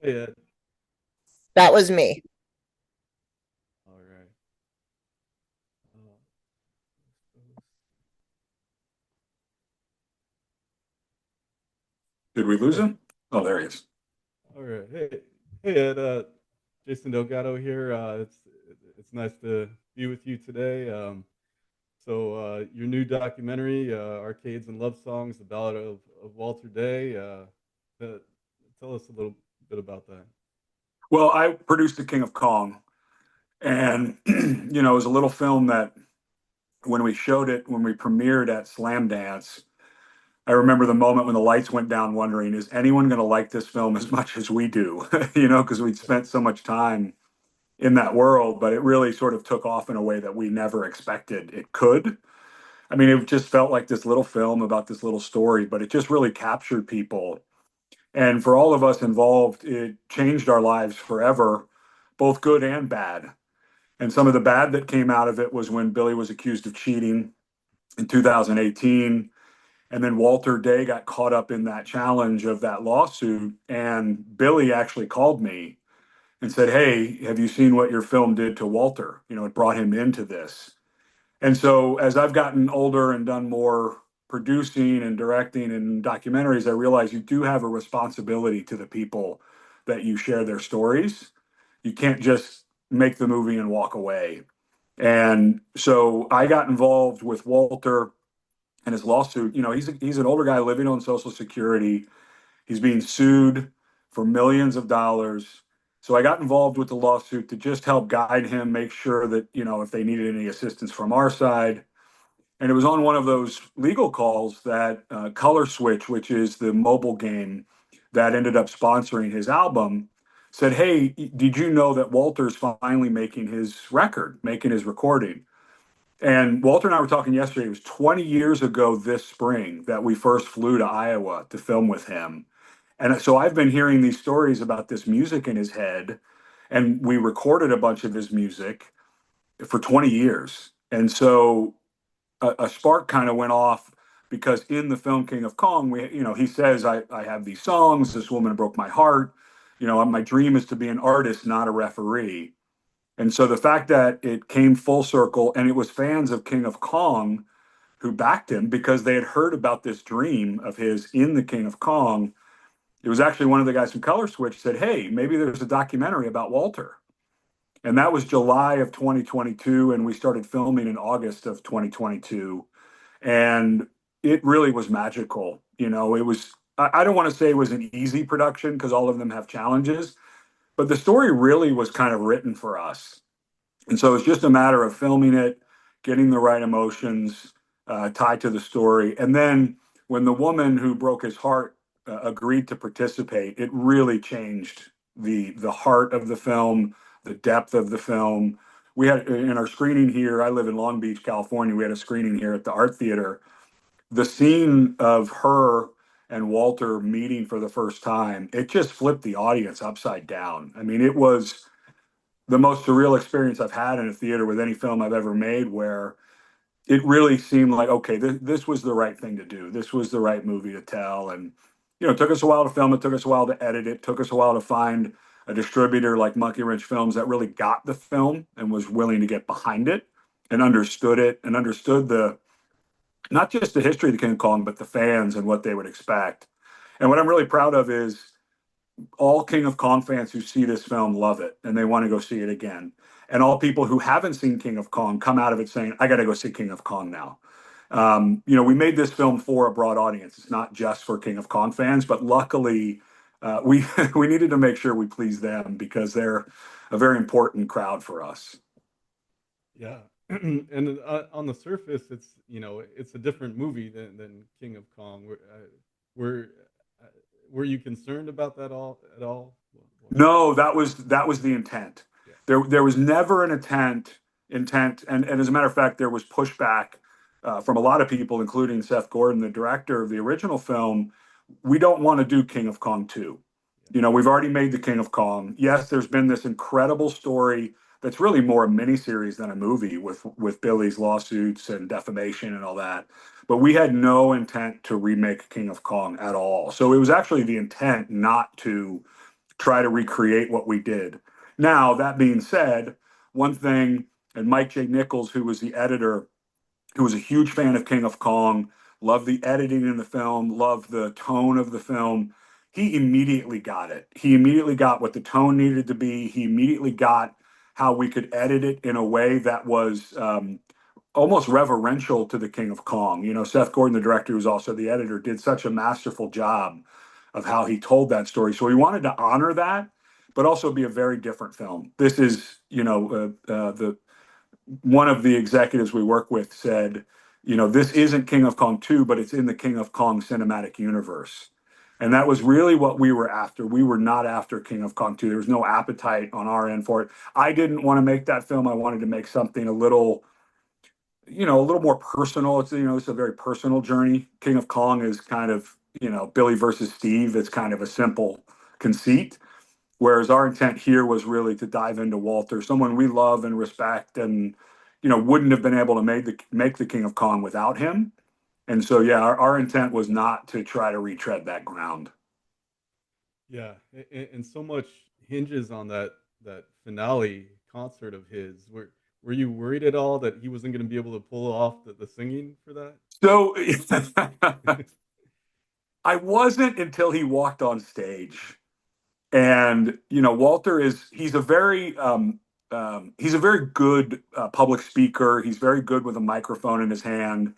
Yeah. That was me. All right. Uh, Did we lose hey, him? Oh, there he is. all right. Hey, Ed. Jason Delgado here. It's nice to be with you today. Your new documentary, "Arcades and Love Songs: The Ballad of Walter Day." Uh, Tell us a little bit about that. Well, I produced The King of Kong, and it was a little film that when we showed it, when we premiered at Slam Dance, I remember the moment when the lights went down, wondering, is anyone going to like this film as much as we do? Because we'd spent so much time in that world, but it really sort of took off in a way that we never expected it could. I mean, it just felt like this little film about this little story, but it just really captured people. And for all of us involved, it changed our lives forever, both good and bad. And some of the bad that came out of it was when Billy was accused of cheating in 2018. And then Walter Day got caught up in that challenge of that lawsuit. And Billy actually called me and said, "Hey, have you seen what your film did to Walter? It brought him into this." And so as I've gotten older and done more producing and directing and documentaries, I realize you do have a responsibility to the people that you share their stories. You can't just make the movie and walk away. And so I got involved with Walter and his lawsuit. He's an older guy living on Social Security. He's being sued for millions of dollars. So I got involved with the lawsuit to just help guide him, make sure that, if they needed any assistance from our side. And it was on one of those legal calls that Color Switch, which is the mobile game that ended up sponsoring his album, said, "Hey, did you know that Walter's finally making his record, making his recording?" And Walter and I were talking yesterday. It was 20 years ago this spring that we first flew to Iowa to film with him. And so I've been hearing these stories about this music in his head, and we recorded a bunch of his music for 20 years. And so a spark kind of went off because in the film King of Kong, he says, I have these songs. This woman broke my heart. My dream is to be an artist, not a referee. And so the fact that it came full circle and it was fans of King of Kong who backed him because they had heard about this dream of his in the King of Kong. It was actually one of the guys from Color Switch said, "Hey, maybe there's a documentary about Walter." And that was July of 2022. And we started filming in August of 2022. And it really was magical. I don't want to say it was an easy production because all of them have challenges, but the story really was kind of written for us. And so it's just a matter of filming it, getting the right emotions tied to the story. And then when the woman who broke his heart agreed to participate, it really changed the heart of the film, the depth of the film. We had in our screening here, I live in Long Beach, California. We had a screening here at the Art Theater. The scene of her and Walter meeting for the first time, it just flipped the audience upside down. I mean, it was the most surreal experience I've had in a theater with any film I've ever made, where it really seemed like, okay, this was the right thing to do. This was the right movie to tell. And, it took us a while to film it, took us a while to edit it, took us a while to find a distributor like Monkey Wrench Films that really got the film and was willing to get behind it and understood not just the history of the King of Kong, but the fans and what they would expect. And what I'm really proud of is all King of Kong fans who see this film love it and they want to go see it again. And all people who haven't seen King of Kong come out of it saying, "I got to go see King of Kong now." We made this film for a broad audience. It's not just for King of Kong fans, but luckily, we we needed to make sure we please them because they're a very important crowd for us. Yeah. And on the surface, it's a different movie than King of Kong. Were uh, were you concerned about that all at all? No, that was the intent. Yeah. There was never an intent, and as a matter of fact, there was pushback from a lot of people, including Seth Gordon, the director of the original film. We don't want to do King of Kong 2. We've already made the King of Kong. Yes, there's been this incredible story that's really more a miniseries than a movie with Billy's lawsuits and defamation and all that. But we had no intent to remake King of Kong at all. So it was actually the intent not to try to recreate what we did. Now, that being said, one thing, and Mike J. Nichols, who was the editor, who was a huge fan of King of Kong, loved the editing in the film, loved the tone of the film. He immediately got it. He immediately got what the tone needed to be. He immediately got how we could edit it in a way that was almost reverential to the King of Kong. You know, Seth Gordon, the director, who's also the editor, did such a masterful job of how he told that story. So we wanted to honor that, but also be a very different film. This is, the one of the executives we work with said, this isn't King of Kong 2, but it's in the King of Kong cinematic universe. And that was really what we were after. We were not after King of Kong 2. There was no appetite on our end for it. I didn't want to make that film. I wanted to make something a little more personal. It's a very personal journey. King of Kong is kind of, Billy versus Steve. It's kind of a simple conceit. Whereas our intent here was really to dive into Walter, someone we love and respect, and wouldn't have been able to make the King of Kong without him. And so, yeah, our intent was not to try to retread that ground. Yeah, and so much hinges on that finale concert of his. Were you worried at all that he wasn't going to be able to pull off the singing for that? So I wasn't until he walked on stage. And Walter he's a very good public speaker. He's very good with a microphone in his hand.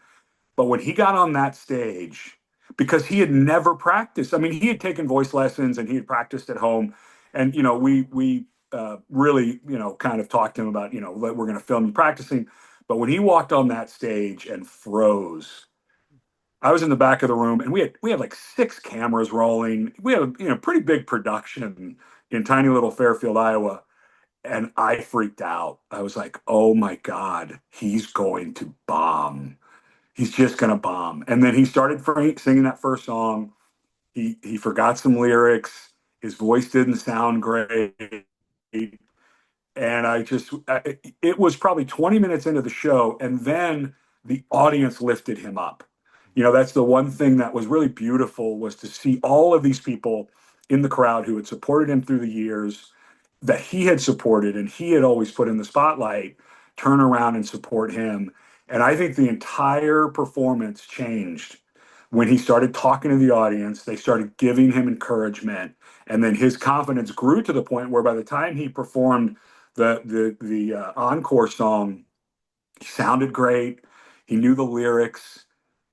But when he got on that stage, because he had never practiced, I mean, he had taken voice lessons and he had practiced at home, and we really kind of talked to him about we're going to film you practicing. But when he walked on that stage and froze, I was in the back of the room, and we had like six cameras rolling. We had a pretty big production in tiny little Fairfield, Iowa, and I freaked out. I was like, "Oh my God, he's going to bomb! He's just going to bomb!" And then he started singing that first song. He forgot some lyrics. His voice didn't sound great, and it was probably 20 minutes into the show, and then the audience lifted him up. That's the one thing that was really beautiful, was to see all of these people in the crowd who had supported him through the years, that he had supported and he had always put in the spotlight, turn around and support him. And I think the entire performance changed when he started talking to the audience. They started giving him encouragement, and then his confidence grew to the point where by the time he performed the encore song, he sounded great. He knew the lyrics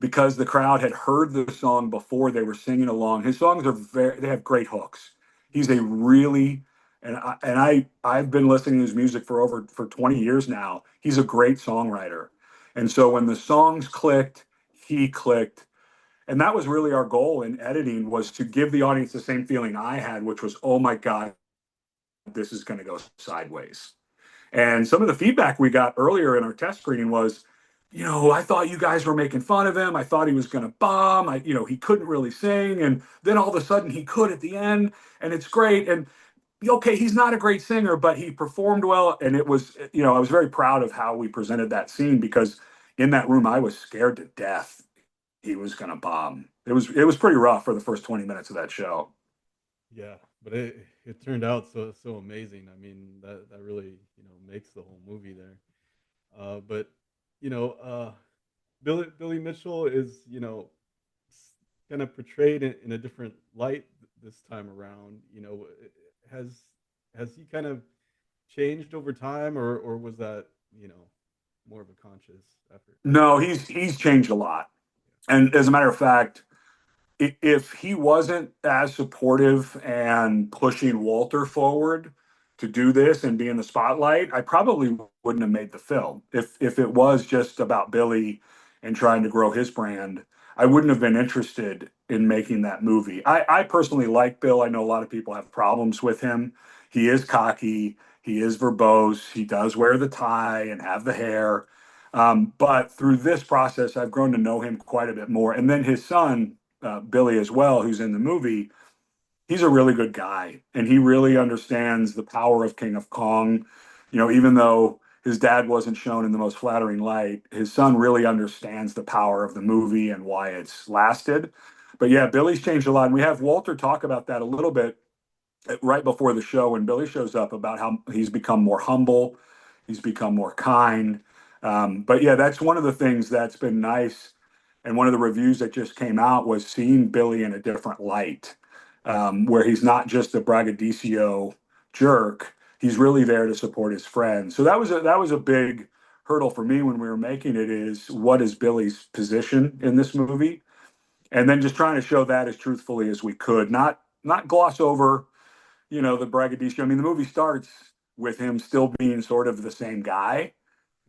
because the crowd had heard the song before. They were singing along. His songs they have great hooks. He's a really I've been listening to his music for 20 years now. He's a great songwriter. And so when the songs clicked, he clicked. And that was really our goal in editing, was to give the audience the same feeling I had, which was, oh my God, this is going to go sideways. And some of the feedback we got earlier in our test screening was, I thought you guys were making fun of him. I thought he was going to bomb. He couldn't really sing. And then all of a sudden he could at the end, and it's great. And okay, he's not a great singer, but he performed well. And it was, I was very proud of how we presented that scene, because in that room, I was scared to death he was going to bomb. It was pretty rough for the first 20 minutes of that show. Yeah, but it turned out so amazing. I mean, that really makes the whole movie there. But you know, Billy Mitchell is kind of portrayed in a different light this time around. Has has he kind of changed over time, or was that more of a conscious effort? No, he's changed a lot. And as a matter of fact, if he wasn't as supportive and pushing Walter forward to do this and be in the spotlight, I probably wouldn't have made the film. If it was just about Billy and trying to grow his brand, I wouldn't have been interested in making that movie. I personally like Bill. I know a lot of people have problems with him. He is cocky. He is verbose. He does wear the tie and have the hair. But through this process, I've grown to know him quite a bit more. And then his son, Billy as well, who's in the movie, he's a really good guy, and he really understands the power of King of Kong. Even though his dad wasn't shown in the most flattering light, his son really understands the power of the movie and why it's lasted. But yeah, Billy's changed a lot, and we have Walter talk about that a little bit right before the show when Billy shows up about how he's become more humble, he's become more kind. But yeah, that's one of the things that's been nice. And one of the reviews that just came out was seeing Billy in a different light, where he's not just a braggadocio jerk. He's really there to support his friends. So that was a big hurdle for me when we were making it. Is what is Billy's position in this movie? And then just trying to show that as truthfully as we could, not gloss over, the braggadocio. I mean, the movie starts with him still being sort of the same guy,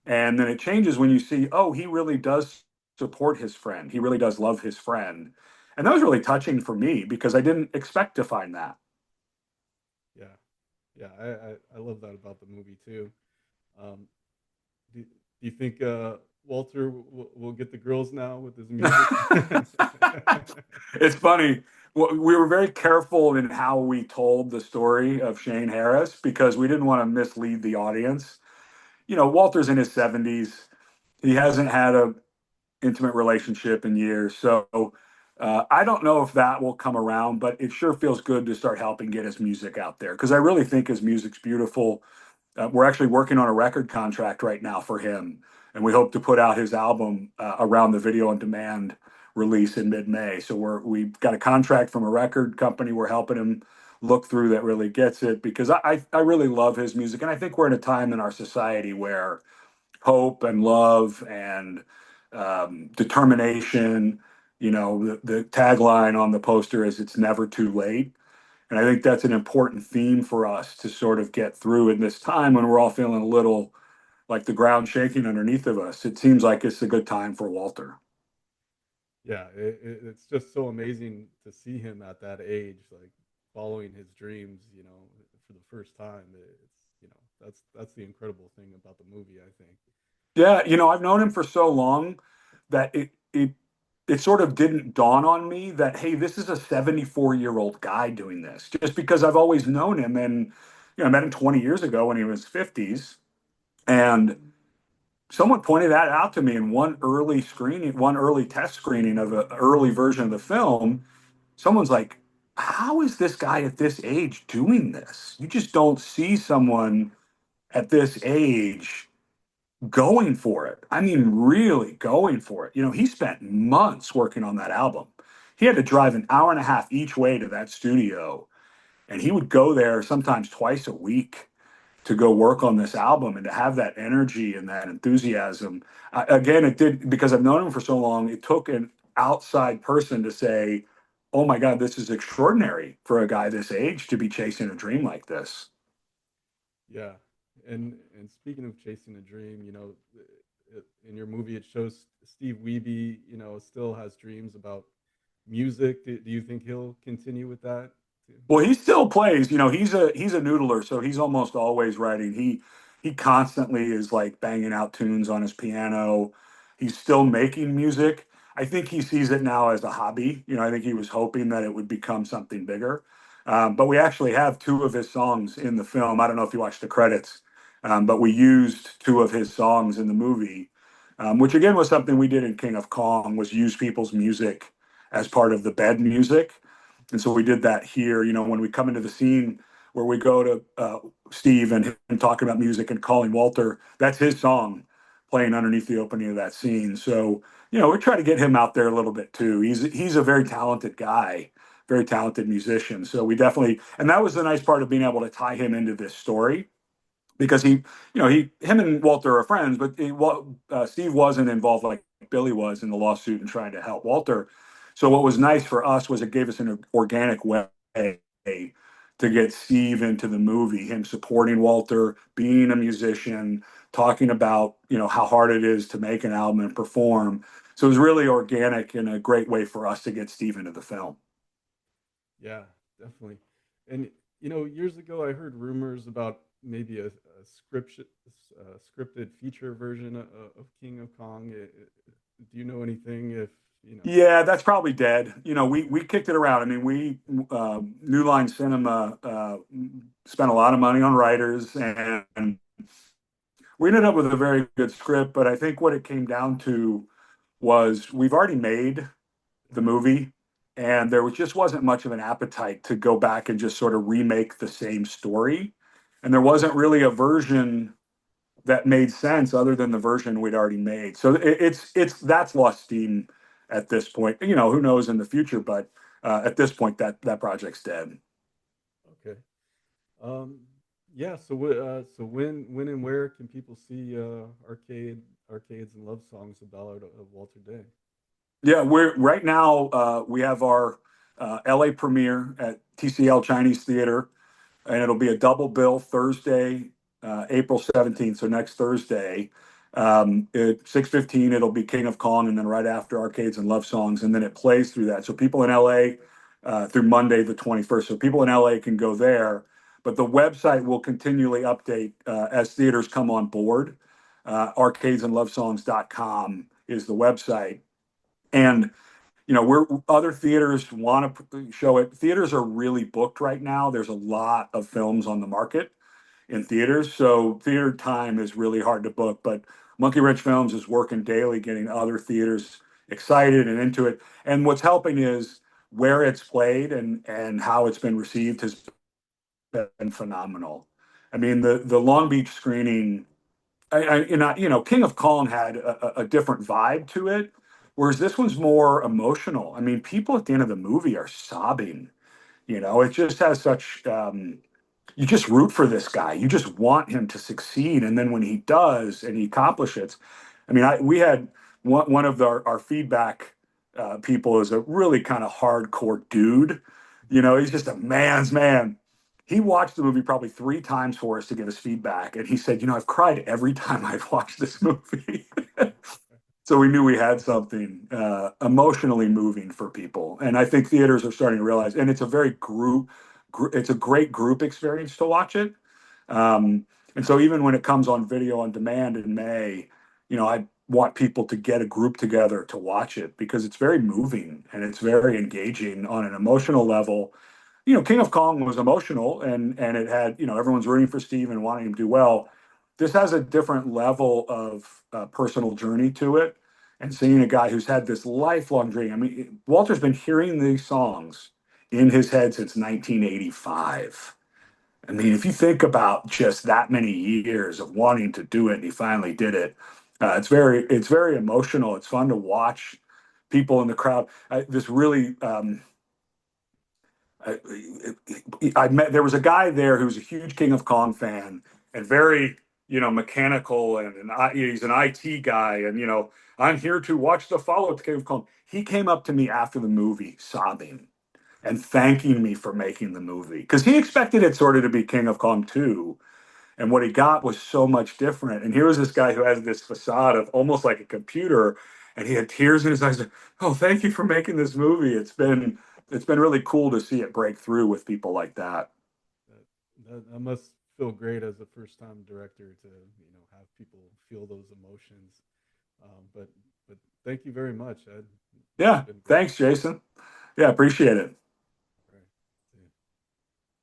and then it changes when you see, oh, he really does support his friend. He really does love his friend, and that was really touching for me because I didn't expect to find that. Yeah, yeah, I love that about the movie too. Um, do you think Walter will get the girls now with his music? It's funny. We were very careful in how we told the story of Shane Harris because we didn't want to mislead the audience. Walter's in his 70s. He hasn't had a intimate relationship in years. So I don't know if that will come around, but it sure feels good to start helping get his music out there because I really think his music's beautiful. We're actually working on a record contract right now for him, and we hope to put out his album around the video on demand release in mid-May. So we've got a contract from a record company we're helping him look through that really gets it because I really love his music, and I think we're in a time in our society where hope and love and determination. The tagline on the poster is "It's never too late." And I think that's an important theme for us to sort of get through in this time when we're all feeling a little like the ground shaking underneath of us. It seems like it's a good time for Walter. Yeah, it's just so amazing to see him at that age, like following his dreams, for the first time. That's the incredible thing about the movie, I think. Yeah, I've known him for so long that it sort of didn't dawn on me that hey, this is a 74-year-old guy doing this. Just because I've always known him and I met him 20 years ago when he was 50s, and someone pointed that out to me in one early test screening of an early version of the film. Someone's like, how is this guy at this age doing this? You just don't see someone at this age going for it. I mean, really going for it. He spent months working on that album. He had to drive an hour and a half each way to that studio, and he would go there sometimes twice a week to go work on this album and to have that energy and that enthusiasm. Again, it did because I've known him for so long. It took an outside person to say, "Oh my God, this is extraordinary for a guy this age to be chasing a dream like this." Yeah, and speaking of chasing a dream, in your movie it shows Steve Wiebe, still has dreams about music. Do you think he'll continue with that too? Well, he still plays. He's a noodler, so he's almost always writing. He constantly is like banging out tunes on his piano. He's still making music. I think he sees it now as a hobby. I think he was hoping that it would become something bigger. But we actually have two of his songs in the film. I don't know if you watched the credits, but we used two of his songs in the movie, which again was something we did in King of Kong, was use people's music as part of the bed music. And so we did that here. When we come into the scene where we go to Steve and him talking about music and calling Walter, that's his song playing underneath the opening of that scene. So, we try to get him out there a little bit too. He's a very talented guy, very talented musician. So we definitely, and that was the nice part of being able to tie him into this story because him and Walter are friends, but Steve wasn't involved like Billy was in the lawsuit and trying to help Walter. So what was nice for us was it gave us an organic way to get Steve into the movie, him supporting Walter, being a musician, talking about how hard it is to make an album and perform. So it was really organic and a great way for us to get Steve into the film. Yeah, definitely. And years ago, I heard rumors about maybe scripted feature version of King of Kong. Do you know anything? If you know? Yeah, that's probably dead. We kicked it around. I mean, New Line Cinema spent a lot of money on writers, and we ended up with a very good script. But I think what it came down to was we've already made the movie. and there just wasn't much of an appetite to go back and just sort of remake the same story. And there wasn't really a version that made sense other than the version we'd already made. So it's that's lost steam at this point. You know, who knows in the future, but at this point, that project's dead. Okay. Um, yeah. So when and where can people see arcades and love songs, The Ballad of Walter Day? Yeah, we're right now. We have our LA premiere at TCL Chinese Theater, and it'll be a double bill Thursday, April 17th, so next Thursday. At 6:15, it'll be King of Kong, and then right after Arcades and Love Songs, and then it plays through that. So people in LA through Monday the 21st. So people in LA can go there, but the website will continually update as theaters come on board. Arcadesandlovesongs.com is the website, and you know, we're other theaters want to show it. Theaters are really booked right now. There's a lot of films on the market in theaters, so theater time is really hard to book. But Monkey Wrench Films is working daily, getting other theaters excited and into it. And what's helping is where it's played and how it's been received has been phenomenal. I mean, the Long Beach screening, you know, King of Kong had a different vibe to it, whereas this one's more emotional. I mean, people at the end of the movie are sobbing. You know, it just has such. You just root for this guy. You just want him to succeed, and then when he does and he accomplishes, I mean, we had one of our feedback people is a really kind of hardcore dude. You know, he's just a man's man. He watched the movie probably 3 times for us to give us feedback, and he said, "You know, I've cried every time I've watched this movie." So we knew we had something emotionally moving for people, and I think theaters are starting to realize. And it's a very it's a great group experience to watch it. Um, and so even when it comes on video on demand in May, you know, I want people to get a group together to watch it because it's very moving and it's very engaging on an emotional level. You know, King of Kong was emotional, and it had, you know, everyone's rooting for Steve and wanting him to do well. This has a different level of personal journey to it, and seeing a guy who's had this lifelong dream. I mean, Walter's been hearing these songs in his head since 1985. I mean, if you think about just that many years of wanting to do it, and he finally did it, it's very emotional. It's fun to watch people in the crowd. This really I, I met there was a guy there who was a huge King of Kong fan and very, you know, mechanical, and he's an IT guy, and you know, I'm here to watch the follow-up to King of Kong. He came up to me after the movie sobbing and thanking me for making the movie because he expected it sort of to be King of Kong 2, and what he got was so much different. And here was this guy who has this facade of almost like a computer, and he had tears in his eyes. Oh, thank you for making this movie. It's been really cool to see it break through with people like that. That must feel great as a first-time director to have people feel those emotions. But thank you very much, Ed. It's Yeah, been great. thanks, Jason. Yeah, appreciate it.